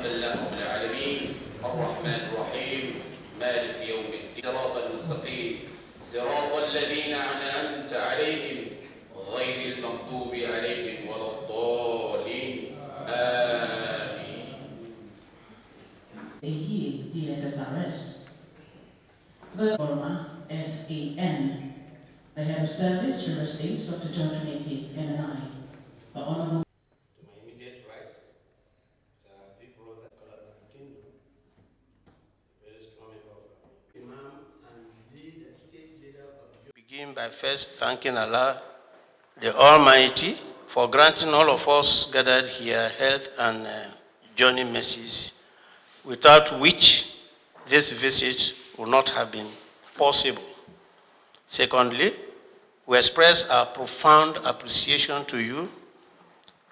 لله رب العالمين الرحمن الرحيم مالك يوم الدين صراط المستقيم صراط الذين أنعمت عليهم غير المغضوب عليهم ولا الضالين آمين. A year DSSRS. Burma SAN. The head of service, River State, Dr. John Tuneke, MNI. The Honorable. To my immediate right, people of the Kingdom, very strong Imam and lead the state leader of. Begin by first thanking Allah, the Almighty, for granting all of us gathered here health and journey mercies, without which this visit would not have been possible. Secondly, we express our profound appreciation to you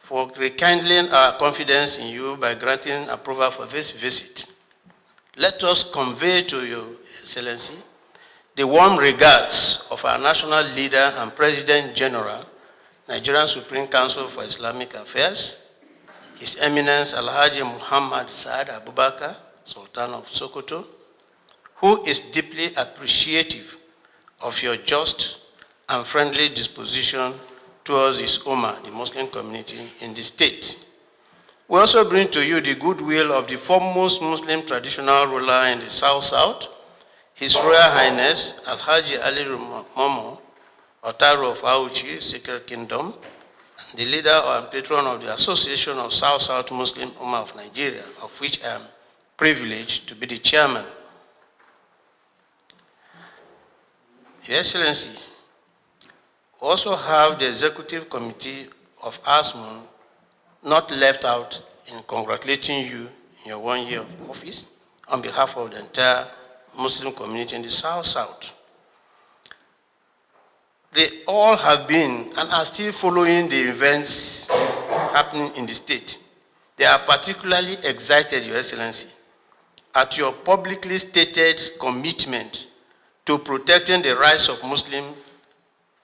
for rekindling our confidence in you by granting approval for this visit. Let us convey to Your Excellency the warm regards of our national leader and President General, Nigerian Supreme Council for Islamic Affairs, His Eminence Alhaji Muhammad Saad Abubakar, Sultan of Sokoto, who is deeply appreciative of your just and friendly disposition towards his Ummah, the Muslim community in the state. We also bring to you the goodwill of the foremost Muslim traditional ruler in the South-South, His Royal Highness Alhaji Ali Momo, Otaru of Auchi, Sacred Kingdom, and the leader and patron of the Association of South-South Muslim Ummah of Nigeria, of which I am privileged to be the chairman. Your Excellency, we also have the Executive Committee of ASMUN not left out in congratulating you in your 1 year of office on behalf of the entire Muslim community in the South-South. They all have been and are still following the events happening in the state. They are particularly excited, Your Excellency, at your publicly stated commitment to protecting the rights of Muslims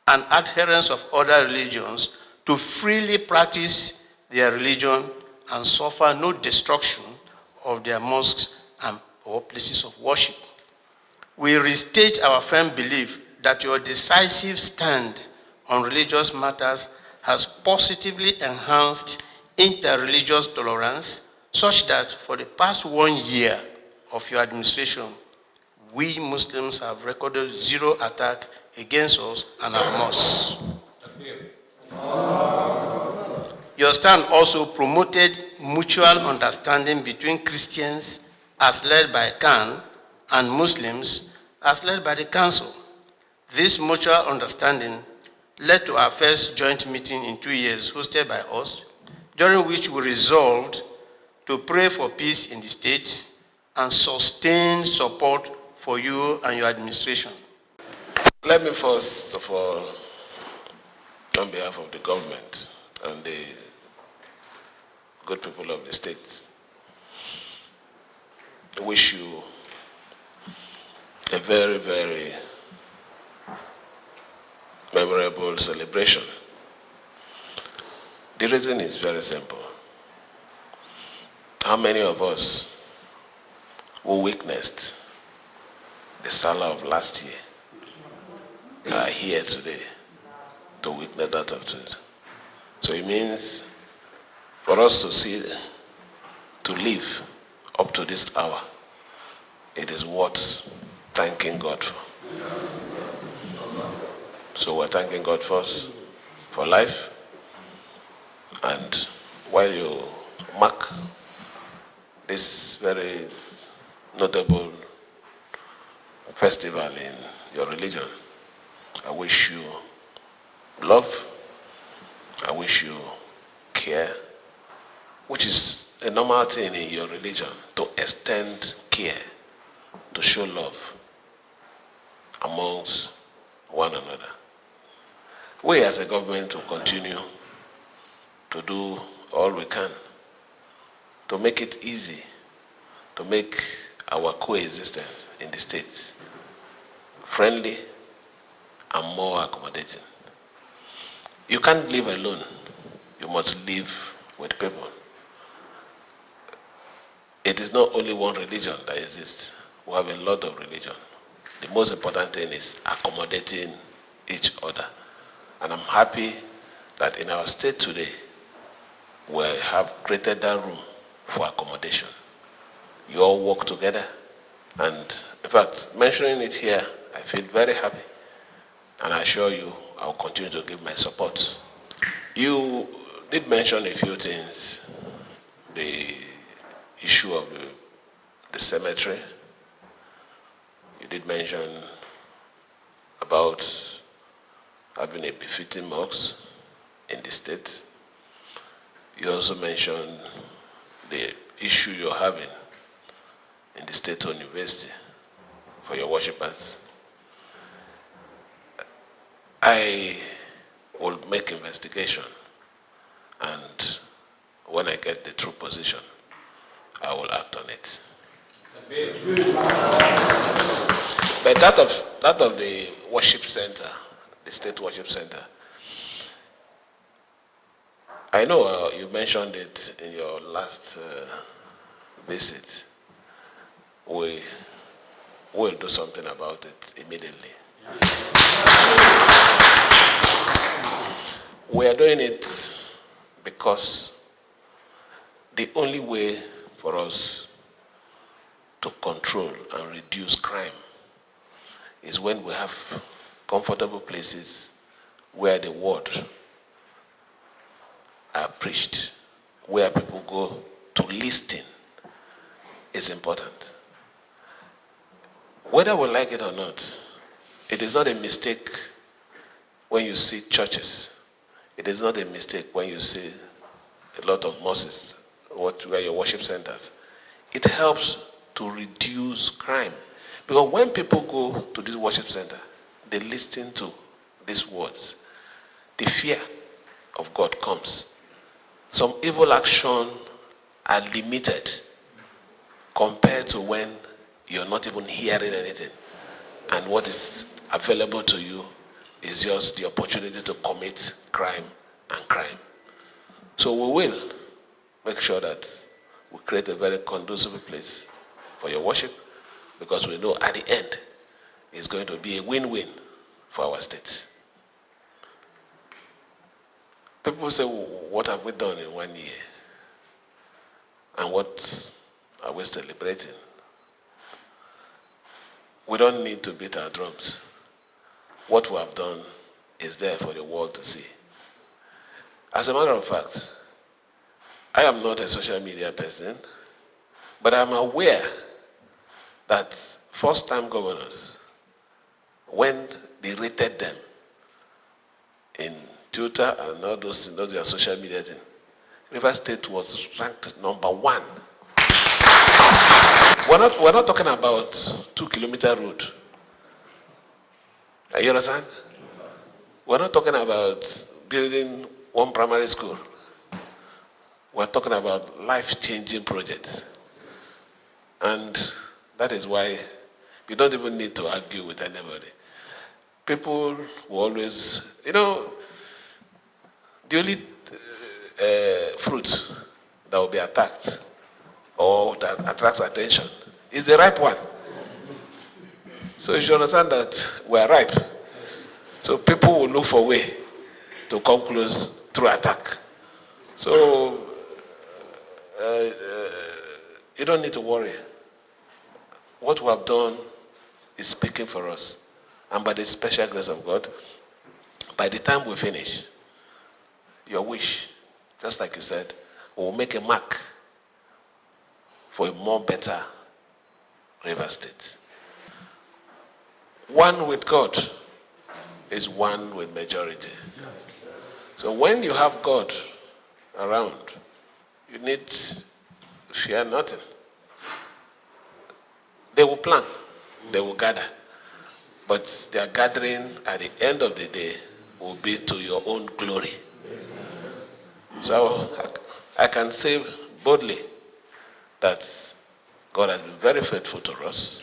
and adherents of other religions to freely practice their religion and suffer no destruction of their mosques and or places of worship. We restate our firm belief that your decisive stand on religious matters has positively enhanced interreligious tolerance, such that for the past 1 year of your administration, we Muslims have recorded zero attack against us and our mosques. Your stand also promoted mutual understanding between Christians, as led by Khan, and Muslims, as led by the Council. This mutual understanding led to our first joint meeting in 2 years, hosted by us, during which we resolved to pray for peace in the state and sustain support for you and your administration. Let me first of all, on behalf of the government and the good people of the state, wish you a very, very memorable celebration. The reason is very simple. How many of us who witnessed the Salah of last year are here today to witness that of today? So it means for us to see, to live up to this hour, it is worth thanking God for. So we're thanking God first for life, and while you mark this very notable festival in your religion, I wish you love, I wish you care, which is a normal thing in your religion, to extend care, to show love amongst one another. We as a government will continue to do all we can to make it easy, to make our coexistence in the state friendly and more accommodating. You can't live alone. You must live with people. it is not only one religion that exists. We have a lot of religion. The most important thing is accommodating each other. And I'm happy that in our state today, we have created that room for accommodation. You all work together. And in fact, mentioning it here, I feel very happy. And I assure you, I'll continue to give my support. You did mention a few things. The issue of the cemetery. You did mention about having a befitting mosque in the state. You also mentioned the issue you're having in the state-owned university for your worshippers. I will make investigation, and when I get the true position, I will act on it. But that of the worship center, the state worship center, I know you mentioned it in your last visit. We will do something about it immediately. We are doing it because the only way for us to control and reduce crime is when we have comfortable places where the word are preached, where people go to listen is important. Whether we like it or not, it is not a mistake when you see churches. It is not a mistake when you see a lot of mosques, where your worship centers. It helps to reduce crime. Because when people go to this worship center, they listen to these words. The fear of God comes. Some evil action are limited compared to when you're not even hearing anything. And what is available to you is just the opportunity to commit crime and crime. So we will make sure that we create a very conducive place for your worship, because we know at the end it's going to be a win-win for our state. People say, what have we done in 1 year? And what are we celebrating? We don't need to beat our drums. What we have done is there for the world to see. As a matter of fact, I am not a social media person, but I'm aware that first-time governors, when they rated them in Twitter and all those their social media thing, Rivers State was ranked number 1. We're not talking about 2-kilometer road. You understand? We're not talking about building 1 primary school. We're talking about life-changing projects. And that is why you don't even need to argue with anybody. People will always, the only fruit that will be attacked or that attracts attention is the ripe one. So you should understand that we are ripe. So people will look for a way to come close through attack. So you don't need to worry. What we have done is speaking for us. And by the special grace of God, by the time we finish, your wish, just like you said, will make a mark for a more better River State. One with God is one with majority. So when you have God around, you need fear nothing. They will plan, they will gather, but their gathering at the end of the day will be to your own glory. So I can say boldly that God has been very faithful to us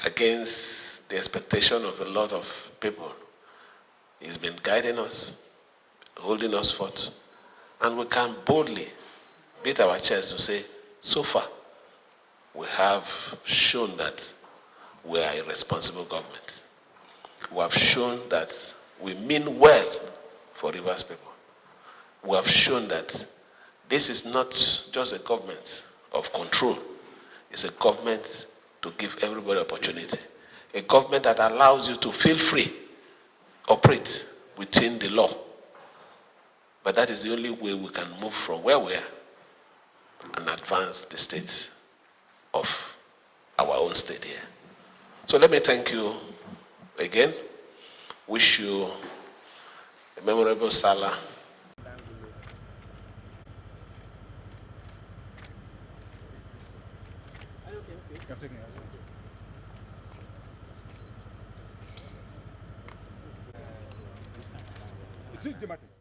against the expectation of a lot of people. He's been guiding us, holding us forth, and we can boldly beat our chest to say, so far, we have shown that we are a responsible government. We have shown that we mean well for Rivers people. We have shown that this is not just a government of control. It's a government to give everybody opportunity. A government that allows you to feel free, operate within the law. But that is the only way we can move from where we are and advance the state of our own state here. So let me thank you again. Wish you a memorable Salah. It's dramatic.